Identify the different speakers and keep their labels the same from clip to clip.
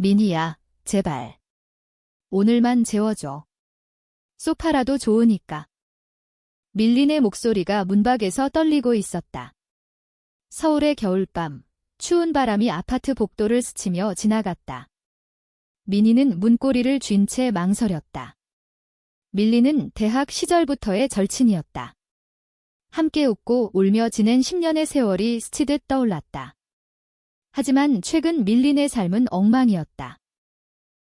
Speaker 1: 미니야, 제발. 오늘만 재워줘. 소파라도 좋으니까. 밀린의 목소리가 문밖에서 떨리고 있었다. 서울의 겨울밤, 추운 바람이 아파트 복도를 스치며 지나갔다. 미니는 문고리를 쥔 채 망설였다. 밀린은 대학 시절부터의 절친이었다. 함께 웃고 울며 지낸 10년의 세월이 스치듯 떠올랐다. 하지만 최근 밀린의 삶은 엉망이었다.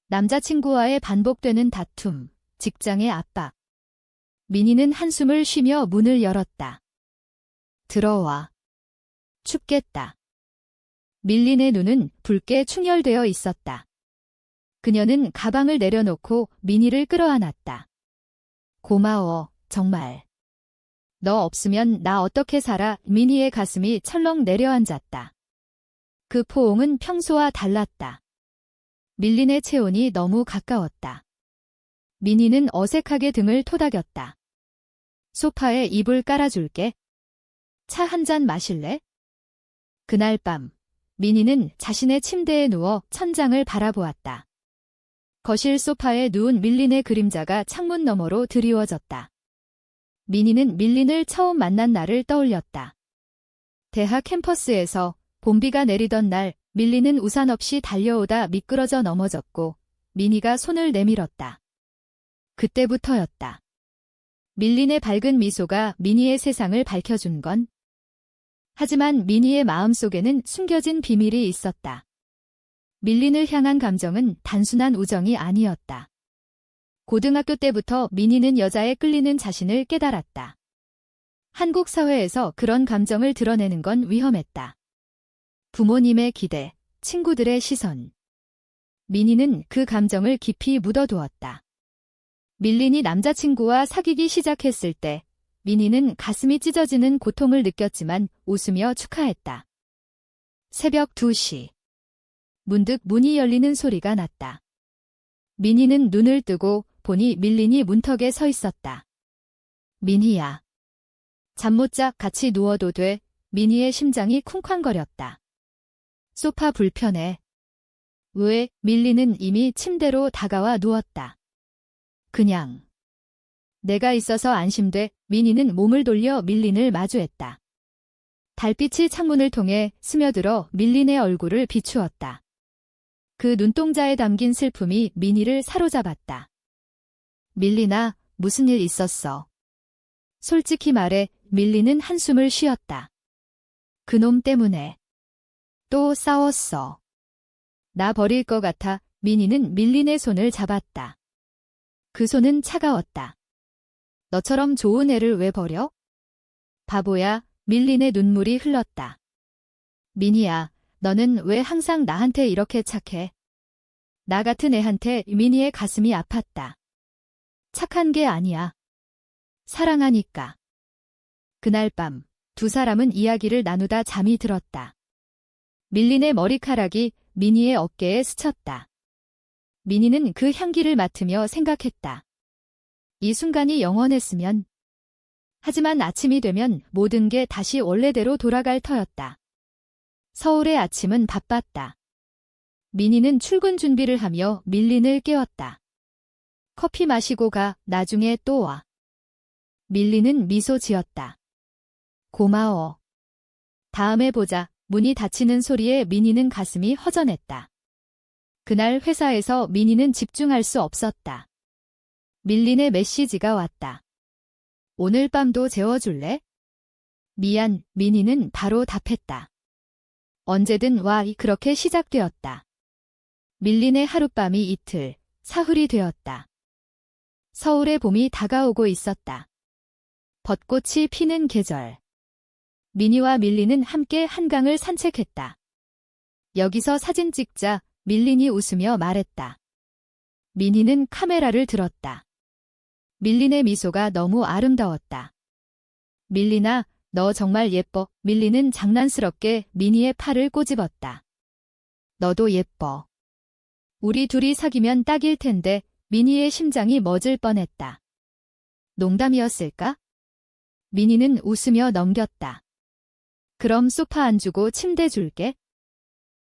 Speaker 1: 남자친구와의 반복되는 다툼, 직장의 압박. 미니는 한숨을 쉬며 문을 열었다. 들어와. 춥겠다. 밀린의 눈은 붉게 충혈되어 있었다. 그녀는 가방을 내려놓고 미니를 끌어안았다. 고마워, 정말. 너 없으면 나 어떻게 살아? 미니의 가슴이 철렁 내려앉았다. 그 포옹은 평소와 달랐다. 밀린의 체온이 너무 가까웠다. 미니는 어색하게 등을 토닥였다. 소파에 이불 깔아줄게. 차 한 잔 마실래? 그날 밤, 미니는 자신의 침대에 누워 천장을 바라보았다. 거실 소파에 누운 밀린의 그림자가 창문 너머로 드리워졌다. 미니는 밀린을 처음 만난 날을 떠올렸다. 대학 캠퍼스에서 봄비가 내리던 날, 밀린은 우산 없이 달려오다 미끄러져 넘어졌고 미니가 손을 내밀었다. 그때부터였다. 밀린의 밝은 미소가 미니의 세상을 밝혀준 건. 하지만 미니의 마음속에는 숨겨진 비밀이 있었다. 밀린을 향한 감정은 단순한 우정이 아니었다. 고등학교 때부터 미니는 여자에 끌리는 자신을 깨달았다. 한국 사회에서 그런 감정을 드러내는 건 위험했다. 부모님의 기대, 친구들의 시선. 미니는 그 감정을 깊이 묻어두었다. 밀린이 남자친구와 사귀기 시작했을 때 미니는 가슴이 찢어지는 고통을 느꼈지만 웃으며 축하했다. 새벽 2시. 문득 문이 열리는 소리가 났다. 미니는 눈을 뜨고 보니 밀린이 문턱에 서 있었다. 미니야. 잠 못 자 같이 누워도 돼. 미니의 심장이 쿵쾅거렸다. 소파 불편해. 왜? 밀린은 이미 침대로 다가와 누웠다. 그냥. 내가 있어서 안심돼. 미니는 몸을 돌려 밀린을 마주했다. 달빛이 창문을 통해 스며들어 밀린의 얼굴을 비추었다. 그 눈동자에 담긴 슬픔이 미니를 사로잡았다. 밀린아, 무슨 일 있었어? 솔직히 말해. 밀린은 한숨을 쉬었다. 그놈 때문에. 또 싸웠어. 나 버릴 것 같아. 미니는 밀린의 손을 잡았다. 그 손은 차가웠다. 너처럼 좋은 애를 왜 버려? 바보야. 밀린의 눈물이 흘렀다. 미니야, 너는 왜 항상 나한테 이렇게 착해? 나 같은 애한테. 미니의 가슴이 아팠다. 착한 게 아니야. 사랑하니까. 그날 밤, 두 사람은 이야기를 나누다 잠이 들었다. 밀린의 머리카락이 미니의 어깨에 스쳤다. 미니는 그 향기를 맡으며 생각했다. 이 순간이 영원했으면. 하지만 아침이 되면 모든 게 다시 원래대로 돌아갈 터였다. 서울의 아침은 바빴다. 미니는 출근 준비를 하며 밀린을 깨웠다. 커피 마시고 가. 나중에 또 와. 밀린은 미소 지었다. 고마워. 다음에 보자. 문이 닫히는 소리에 미니는 가슴이 허전했다. 그날 회사에서 미니는 집중할 수 없었다. 밀린의 메시지가 왔다. 오늘 밤도 재워줄래? 미안. 미니는 바로 답했다. 언제든 와. 그렇게 시작되었다. 밀린의 하룻밤이 이틀, 사흘이 되었다. 서울의 봄이 다가오고 있었다. 벚꽃이 피는 계절. 미니와 밀린은 함께 한강을 산책했다. 여기서 사진 찍자. 밀린이 웃으며 말했다. 미니는 카메라를 들었다. 밀린의 미소가 너무 아름다웠다. 밀린아, 너 정말 예뻐. 밀린은 장난스럽게 미니의 팔을 꼬집었다. 너도 예뻐. 우리 둘이 사귀면 딱일 텐데. 미니의 심장이 멎을 뻔했다. 농담이었을까? 미니는 웃으며 넘겼다. 그럼 소파 안 주고 침대 줄게.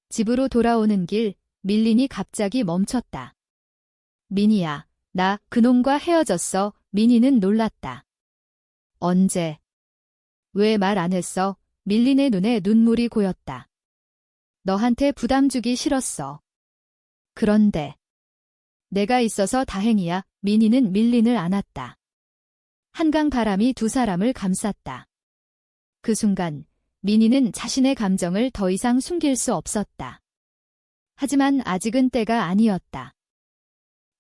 Speaker 1: 집으로 돌아오는 길, 밀린이 갑자기 멈췄다. 민희야, 나 그놈과 헤어졌어. 민희는 놀랐다. 언제? 왜 말 안 했어? 밀린의 눈에 눈물이 고였다. 너한테 부담 주기 싫었어. 그런데 내가 있어서 다행이야. 민희는 밀린을 안았다. 한강 바람이 두 사람을 감쌌다. 그 순간 민희는 자신의 감정을 더 이상 숨길 수 없었다. 하지만 아직은 때가 아니었다.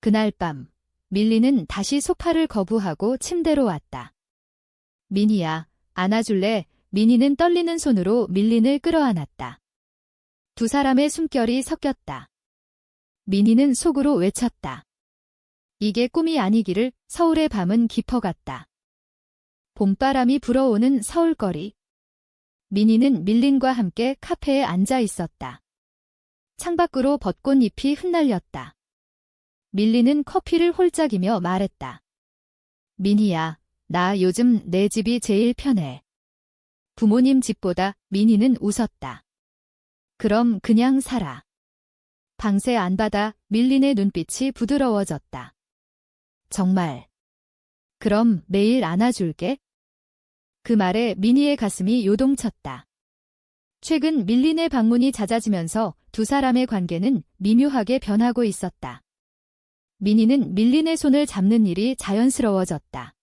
Speaker 1: 그날 밤 밀린은 다시 소파를 거부하고 침대로 왔다. 민희야, 안아줄래? 민희는 떨리는 손으로 밀린을 끌어안았다. 두 사람의 숨결이 섞였다. 민희는 속으로 외쳤다. 이게 꿈이 아니기를. 서울의 밤은 깊어갔다. 봄바람이 불어오는 서울거리. 민희는 밀린과 함께 카페에 앉아 있었다. 창밖으로 벚꽃잎이 흩날렸다. 밀린은 커피를 홀짝이며 말했다. 민희야, 나 요즘 내 집이 제일 편해. 부모님 집보다. 민희는 웃었다. 그럼 그냥 살아. 방세 안 받아. 밀린의 눈빛이 부드러워졌다. 정말. 그럼 매일 안아줄게. 그 말에 민희의 가슴이 요동쳤다. 최근 밀린의 방문이 잦아지면서 두 사람의 관계는 미묘하게 변하고 있었다. 민희는 밀린의 손을 잡는 일이 자연스러워졌다.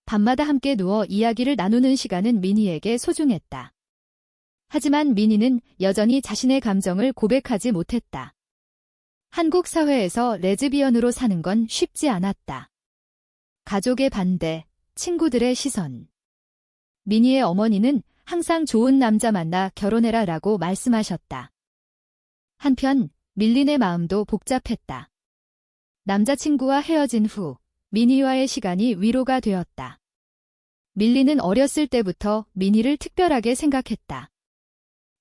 Speaker 1: 밤마다 함께 누워 이야기를 나누는 시간은 민희에게 소중했다. 하지만 민희는 여전히 자신의 감정을 고백하지 못했다. 한국 사회에서 레즈비언으로 사는 건 쉽지 않았다. 가족의 반대, 친구들의 시선. 민희의 어머니는 항상 좋은 남자 만나 결혼해라 라고 말씀하셨다. 한편 밀린의 마음도 복잡했다. 남자친구와 헤어진 후 민희와의 시간이 위로가 되었다. 밀린은 어렸을 때부터 민희를 특별하게 생각했다.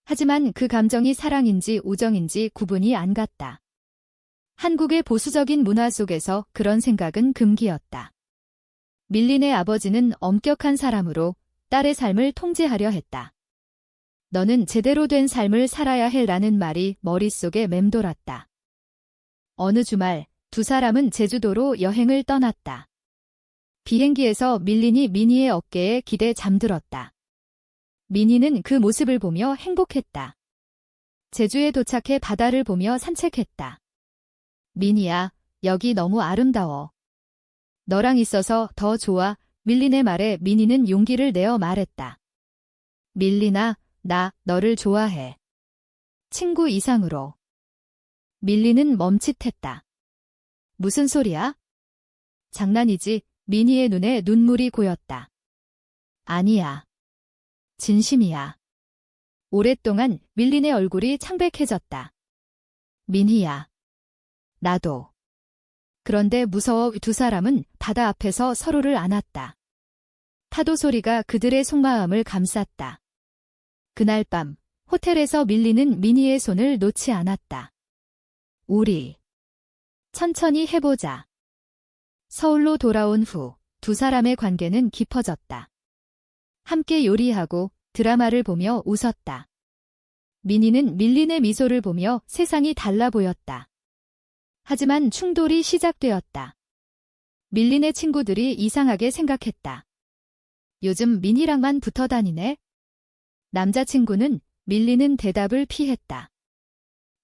Speaker 1: 하지만 그 감정이 사랑인지 우정인지 구분이 안 갔다. 한국의 보수적인 문화 속에서 그런 생각은 금기였다. 밀린의 아버지는 엄격한 사람으로 딸의 삶을 통제하려 했다. 너는 제대로 된 삶을 살아야 해 라는 말이 머릿속에 맴돌았다. 어느 주말 두 사람은 제주도로 여행을 떠났다. 비행기에서 밀린이 민희의 어깨에 기대 잠들었다. 민희는 그 모습을 보며 행복했다. 제주에 도착해 바다를 보며 산책했다. 민희야, 여기 너무 아름다워. 너랑 있어서 더 좋아. 밀린의 말에 민희는 용기를 내어 말했다. 밀린아, 나 너를 좋아해. 친구 이상으로. 밀린은 멈칫했다. 무슨 소리야? 장난이지. 민희의 눈에 눈물이 고였다. 아니야. 진심이야. 오랫동안 밀린의 얼굴이 창백해졌다. 민희야. 나도. 그런데 무서워. 두 사람은 바다 앞에서 서로를 안았다. 파도 소리가 그들의 속마음을 감쌌다. 그날 밤 호텔에서 밀린은 민희의 손을 놓지 않았다. 우리 천천히 해보자. 서울로 돌아온 후 두 사람의 관계는 깊어졌다. 함께 요리하고 드라마를 보며 웃었다. 민희는 밀린의 미소를 보며 세상이 달라 보였다. 하지만 충돌이 시작되었다. 밀린의 친구들이 이상하게 생각했다. 요즘 민희랑만 붙어 다니네? 남자친구는 밀린은 대답을 피했다.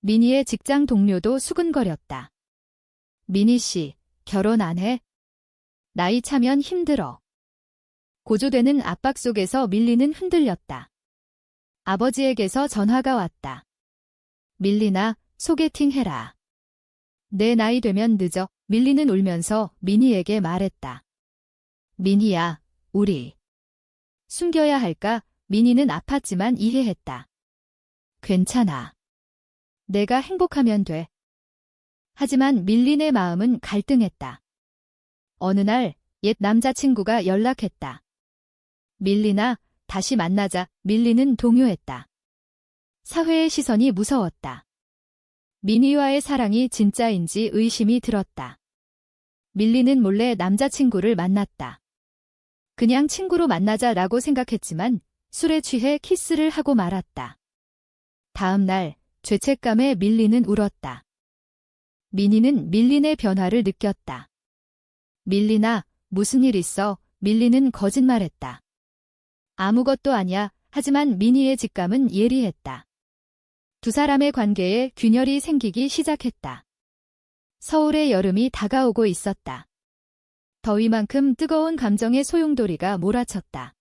Speaker 1: 민희의 직장 동료도 수근거렸다. 민희 씨, 결혼 안 해? 나이 차면 힘들어. 고조되는 압박 속에서 밀린은 흔들렸다. 아버지에게서 전화가 왔다. 밀린아, 소개팅 해라. 내 나이 되면 늦어. 밀린은 울면서 민희에게 말했다. 민희야, 우리 숨겨야 할까? 민희는 아팠지만 이해했다. 괜찮아. 내가 행복하면 돼. 하지만 밀린의 마음은 갈등했다. 어느 날 옛 남자친구가 연락했다. 밀린아, 다시 만나자. 밀린은 동요했다. 사회의 시선이 무서웠다. 민희와의 사랑이 진짜인지 의심이 들었다. 밀린은 몰래 남자친구를 만났다. 그냥 친구로 만나자라고 생각했지만 술에 취해 키스를 하고 말았다. 다음 날 죄책감에 밀리는 울었다. 민희는 밀린의 변화를 느꼈다. 밀린아, 무슨 일 있어? 밀린은 거짓말했다. 아무것도 아니야. 하지만 민희의 직감은 예리했다. 두 사람의 관계에 균열이 생기기 시작했다. 서울의 여름이 다가오고 있었다. 더위만큼 뜨거운 감정의 소용돌이가 몰아쳤다.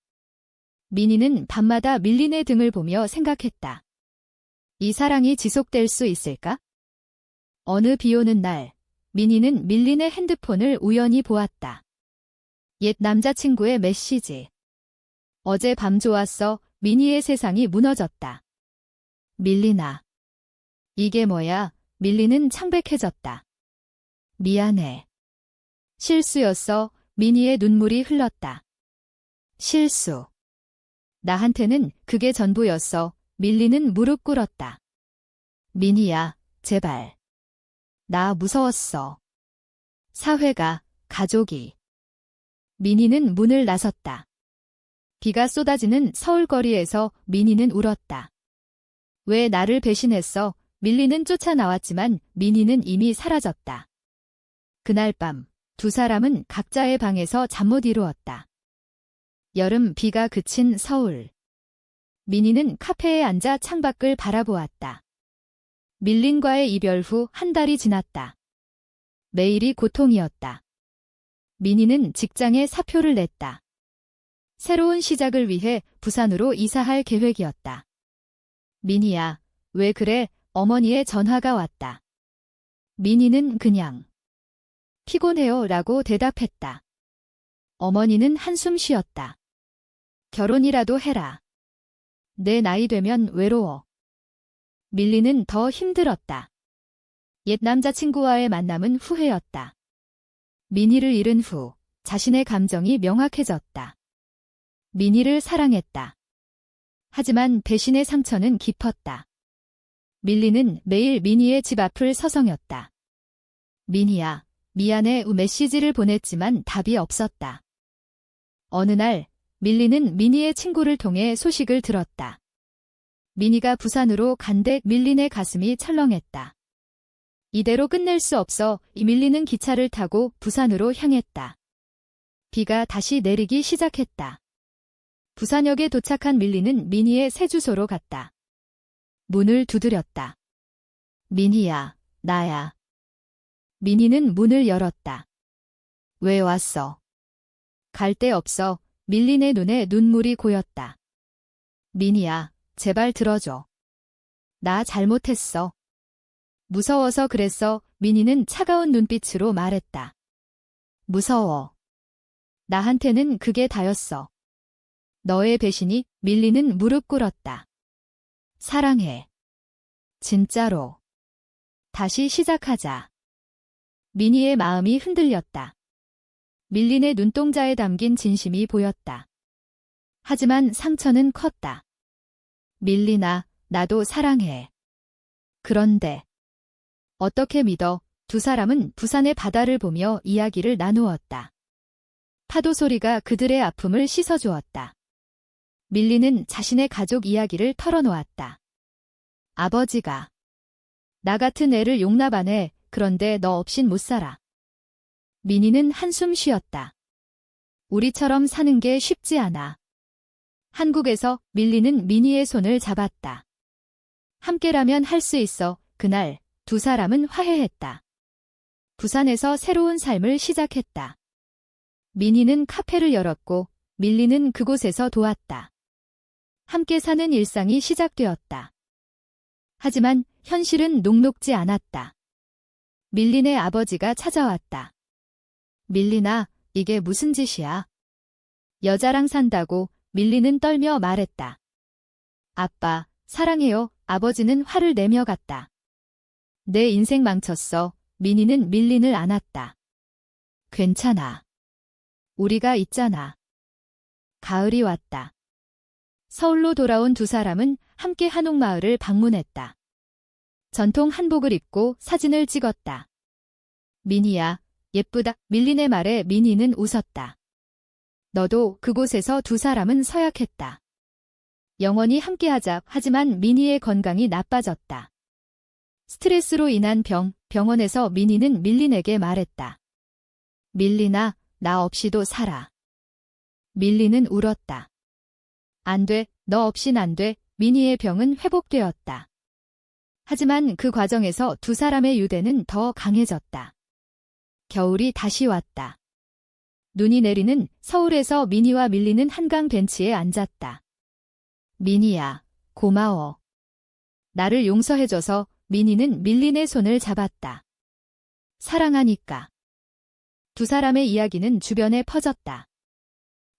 Speaker 1: 민희는 밤마다 밀린의 등을 보며 생각했다. 이 사랑이 지속될 수 있을까? 어느 비오는 날, 민희는 밀린의 핸드폰을 우연히 보았다. 옛 남자친구의 메시지. 어제 밤 좋았어. 민희의 세상이 무너졌다. 밀린아. 이게 뭐야? 밀린은 창백해졌다. 미안해. 실수였어. 민희의 눈물이 흘렀다. 실수. 나한테는 그게 전부였어. 밀린은 무릎 꿇었다. 민희야, 제발. 나 무서웠어. 사회가, 가족이. 민희는 문을 나섰다. 비가 쏟아지는 서울거리에서 민희는 울었다. 왜 나를 배신했어? 밀린은 쫓아나왔지만 민희는 이미 사라졌다. 그날 밤, 두 사람은 각자의 방에서 잠 못 이루었다. 여름 비가 그친 서울. 민희는 카페에 앉아 창밖을 바라보았다. 밀린과의 이별 후 한 달이 지났다. 매일이 고통이었다. 민희는 직장에 사표를 냈다. 새로운 시작을 위해 부산으로 이사할 계획이었다. 민희야, 왜 그래? 어머니의 전화가 왔다. 민희는 그냥 피곤해요 라고 대답했다. 어머니는 한숨 쉬었다. 결혼이라도 해라. 내 나이 되면 외로워. 밀린은 더 힘들었다. 옛 남자친구와의 만남은 후회였다. 민희를 잃은 후 자신의 감정이 명확해졌다. 민희를 사랑했다. 하지만 배신의 상처는 깊었다. 밀린은 매일 민희의 집 앞을 서성였다. 민희야, 미안해. 메시지를 보냈지만 답이 없었다. 어느 날 밀린은 민희의 친구를 통해 소식을 들었다. 민희가 부산으로 간데 밀린의 가슴이 철렁했다. 이대로 끝낼 수 없어. 밀린은 기차를 타고 부산으로 향했다. 비가 다시 내리기 시작했다. 부산역에 도착한 밀린은 민희의 새 주소로 갔다. 문을 두드렸다. 민희야, 나야. 민희는 문을 열었다. 왜 왔어? 갈 데 없어. 밀린의 눈에 눈물이 고였다. 민희야, 제발 들어줘. 나 잘못했어. 무서워서 그랬어. 민희는 차가운 눈빛으로 말했다. 무서워. 나한테는 그게 다였어. 너의 배신이. 밀린은 무릎 꿇었다. 사랑해. 진짜로. 다시 시작하자. 민희의 마음이 흔들렸다. 밀린의 눈동자에 담긴 진심이 보였다. 하지만 상처는 컸다. 밀린아, 나도 사랑해. 그런데 어떻게 믿어? 두 사람은 부산의 바다를 보며 이야기를 나누었다. 파도 소리가 그들의 아픔을 씻어주었다. 밀린은 자신의 가족 이야기를 털어놓았다. 아버지가 나 같은 애를 용납 안 해. 그런데 너 없인 못 살아. 민희는 한숨 쉬었다. 우리처럼 사는 게 쉽지 않아. 한국에서 밀린은 민희의 손을 잡았다. 함께라면 할 수 있어. 그날 두 사람은 화해했다. 부산에서 새로운 삶을 시작했다. 민희는 카페를 열었고 밀린은 그곳에서 도왔다. 함께 사는 일상이 시작되었다. 하지만 현실은 녹록지 않았다. 밀린의 아버지가 찾아왔다. 밀린아, 이게 무슨 짓이야? 여자랑 산다고. 밀린은 떨며 말했다. 아빠, 사랑해요. 아버지는 화를 내며 갔다. 내 인생 망쳤어. 민희는 밀린을 안았다. 괜찮아. 우리가 있잖아. 가을이 왔다. 서울로 돌아온 두 사람은 함께 한옥마을을 방문했다. 전통 한복을 입고 사진을 찍었다. 민희야, 예쁘다. 밀린의 말에 민희는 웃었다. 너도. 그곳에서 두 사람은 서약했다. 영원히 함께하자. 하지만 민희의 건강이 나빠졌다. 스트레스로 인한 병원에서 민희는 밀린에게 말했다. 밀린아, 나 없이도 살아. 밀린은 울었다. 안 돼, 너 없인 안 돼. 민희의 병은 회복되었다. 하지만 그 과정에서 두 사람의 유대는 더 강해졌다. 겨울이 다시 왔다. 눈이 내리는 서울에서 민희와 밀린은 한강 벤치에 앉았다. 민희야, 고마워. 나를 용서해줘서. 민희는 밀린의 손을 잡았다. 사랑하니까. 두 사람의 이야기는 주변에 퍼졌다.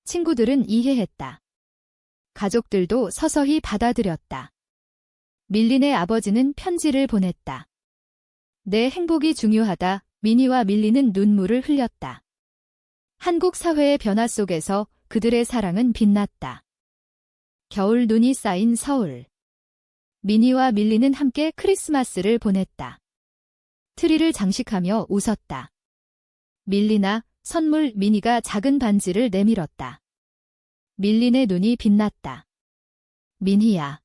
Speaker 1: 친구들은 이해했다. 가족들도 서서히 받아들였다. 밀린의 아버지는 편지를 보냈다. 내 행복이 중요하다. 민희와 밀린은 눈물을 흘렸다. 한국 사회의 변화 속에서 그들의 사랑은 빛났다. 겨울 눈이 쌓인 서울. 민희와 밀린은 함께 크리스마스를 보냈다. 트리를 장식하며 웃었다. 밀린아, 선물. 민희가 작은 반지를 내밀었다. 밀린의 눈이 빛났다. 민희야.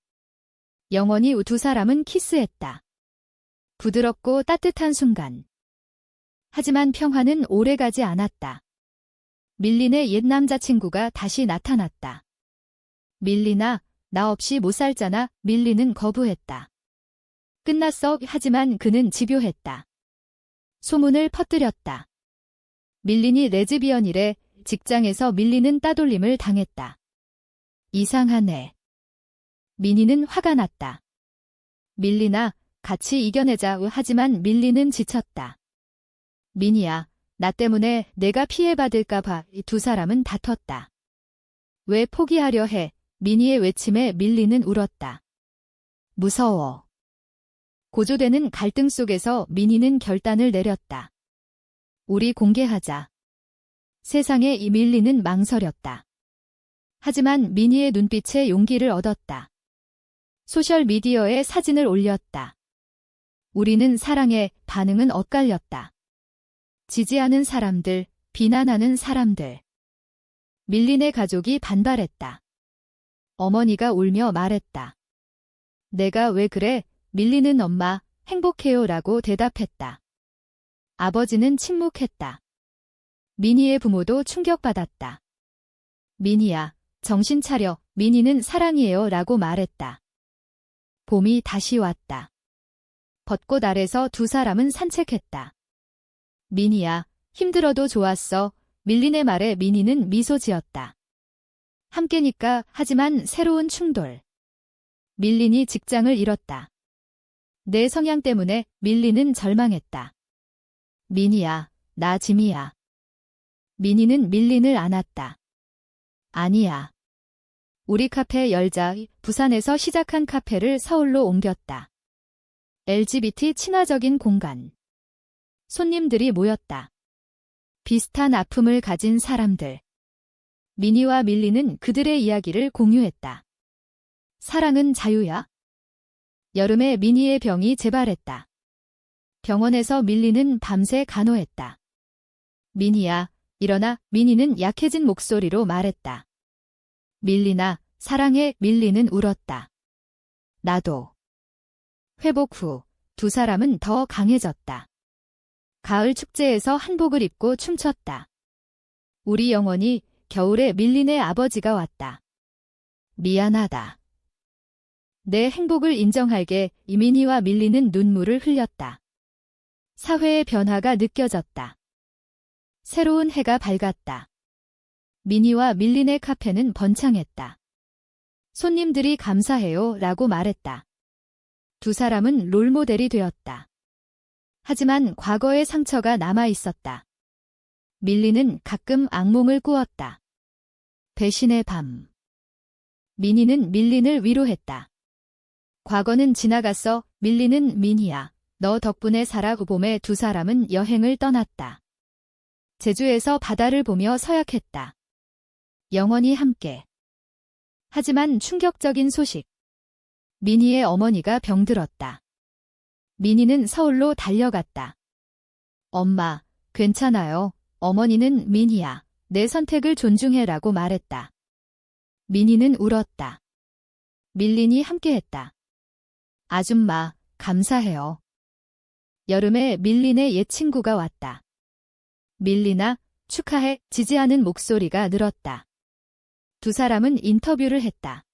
Speaker 1: 영원히. 두 사람은 키스했다. 부드럽고 따뜻한 순간. 하지만 평화는 오래가지 않았다. 밀린의 옛 남자친구가 다시 나타났다. 밀린아, 나 없이 못 살잖아. 밀린은 거부했다. 끝났어. 하지만 그는 집요했다. 소문을 퍼뜨렸다. 밀린이 레즈비언이래. 직장에서 밀린은 따돌림을 당했다. 이상하네. 민희는 화가 났다. 밀린아, 같이 이겨내자. 하지만 밀린은 지쳤다. 민희야, 나 때문에 내가 피해받을까 봐. 두 사람은 다퉜다. 왜 포기하려 해? 민희의 외침에 밀린은 울었다. 무서워. 고조되는 갈등 속에서 민희는 결단을 내렸다. 우리 공개하자. 세상에. 이 밀린은 망설였다. 하지만 민희의 눈빛에 용기를 얻었다. 소셜미디어에 사진을 올렸다. 우리는 사랑해. 반응은 엇갈렸다. 지지하는 사람들, 비난하는 사람들. 밀린의 가족이 반발했다. 어머니가 울며 말했다. 내가 왜 그래? 밀린은 엄마, 행복해요 라고 대답했다. 아버지는 침묵했다. 민희의 부모도 충격받았다. 민희야, 정신 차려. 민희는 사랑이에요 라고 말했다. 봄이 다시 왔다. 벚꽃 아래서 두 사람은 산책했다. 민희야, 힘들어도 좋았어. 밀린의 말에 민희는 미소 지었다. 함께니까. 하지만 새로운 충돌. 밀린이 직장을 잃었다. 내 성향 때문에. 밀린은 절망했다. 민희야, 나 짐이야. 민희는 밀린을 안았다. 아니야. 우리 카페 열자. 부산에서 시작한 카페를 서울로 옮겼다. LGBT 친화적인 공간. 손님들이 모였다. 비슷한 아픔을 가진 사람들. 민희와 밀린은 그들의 이야기를 공유했다. 사랑은 자유야? 여름에 민희의 병이 재발했다. 병원에서 밀린은 밤새 간호했다. 민희야, 일어나. 민희는 약해진 목소리로 말했다. 밀린아, 사랑해. 밀린은 울었다. 나도. 회복 후 두 사람은 더 강해졌다. 가을 축제에서 한복을 입고 춤췄다. 우리 영원히. 겨울에 밀린의 아버지가 왔다. 미안하다. 내 행복을 인정할게. 이민희와 밀린은 눈물을 흘렸다. 사회의 변화가 느껴졌다. 새로운 해가 밝았다. 민희와 밀린의 카페는 번창했다. 손님들이 감사해요 라고 말했다. 두 사람은 롤모델이 되었다. 하지만 과거의 상처가 남아 있었다. 밀린은 가끔 악몽을 꾸었다. 배신의 밤. 민희는 밀린을 위로했다. 과거는 지나갔어. 밀린은 민희야, 너 덕분에 살아. 봄에 두 사람은 여행을 떠났다. 제주에서 바다를 보며 서약했다. 영원히 함께. 하지만 충격적인 소식. 민희의 어머니가 병들었다. 민희는 서울로 달려갔다. 엄마, 괜찮아요. 어머니는 민희야, 내 선택을 존중해라고 말했다. 민희는 울었다. 밀린이 함께했다. 아줌마, 감사해요. 여름에 밀린의 옛 친구가 왔다. 밀린아, 축하해. 지지하는 목소리가 늘었다. 두 사람은 인터뷰를 했다.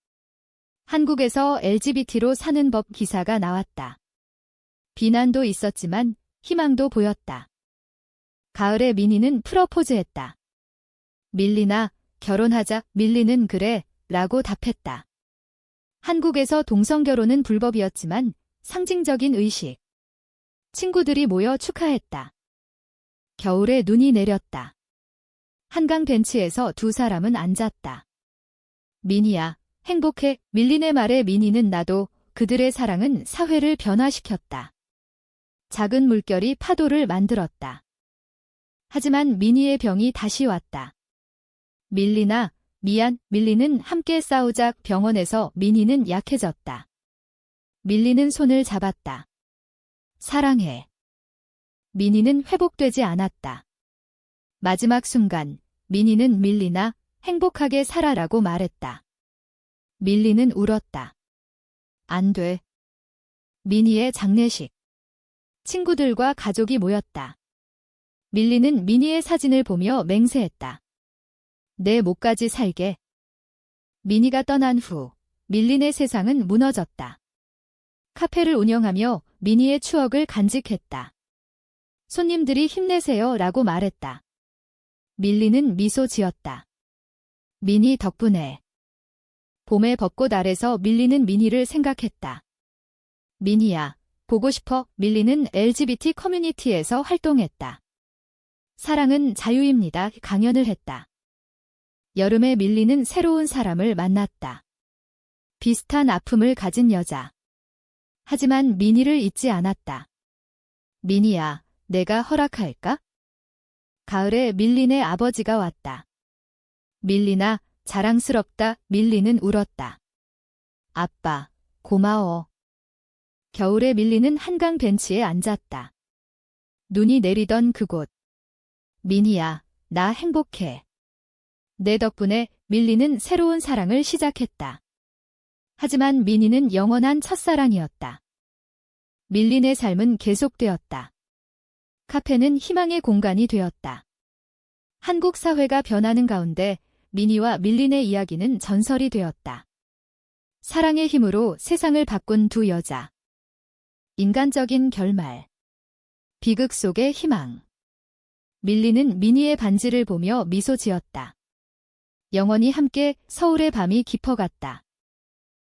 Speaker 1: 한국에서 LGBT로 사는 법 기사가 나왔다. 비난도 있었지만 희망도 보였다. 가을에 민희는 프러포즈했다. 밀린아, 결혼하자. 밀린은 그래, 라고 답했다. 한국에서 동성결혼은 불법이었지만 상징적인 의식. 친구들이 모여 축하했다. 겨울에 눈이 내렸다. 한강 벤치에서 두 사람은 앉았다. 민희야, 행복해. 밀린의 말에 민희는 나도. 그들의 사랑은 사회를 변화시켰다. 작은 물결이 파도를 만들었다. 하지만 민희의 병이 다시 왔다. 밀린아, 미안. 밀린은 함께 싸우자. 병원에서 민희는 약해졌다. 밀린은 손을 잡았다. 사랑해. 민희는 회복되지 않았다. 마지막 순간, 민희는 밀린아, 행복하게 살아라고 말했다. 밀린은 울었다. 안 돼. 민희의 장례식. 친구들과 가족이 모였다. 밀린은 민희의 사진을 보며 맹세했다. 내 목까지 살게. 민희가 떠난 후 밀린의 세상은 무너졌다. 카페를 운영하며 민희의 추억을 간직했다. 손님들이 힘내세요 라고 말했다. 밀린은 미소 지었다. 민희 덕분에. 봄의 벚꽃 아래서 밀린은 민희를 생각했다. 민희야, 보고 싶어. 밀린은 LGBT 커뮤니티에서 활동했다. 사랑은 자유입니다. 강연을 했다. 여름에 밀린은 새로운 사람을 만났다. 비슷한 아픔을 가진 여자. 하지만 민희를 잊지 않았다. 민희야, 내가 허락할까? 가을에 밀린의 아버지가 왔다. 밀린아, 자랑스럽다. 밀린은 울었다. 아빠, 고마워. 겨울에 밀린은 한강 벤치에 앉았다. 눈이 내리던 그곳. 민희야, 나 행복해. 내 덕분에 밀린은 새로운 사랑을 시작했다. 하지만 민희는 영원한 첫사랑이었다. 밀린의 삶은 계속되었다. 카페는 희망의 공간이 되었다. 한국 사회가 변하는 가운데 민희와 밀린의 이야기는 전설이 되었다. 사랑의 힘으로 세상을 바꾼 두 여자. 인간적인 결말. 비극 속의 희망. 밀린은 민희의 반지를 보며 미소 지었다. 영원히 함께 서울의 밤이 깊어갔다.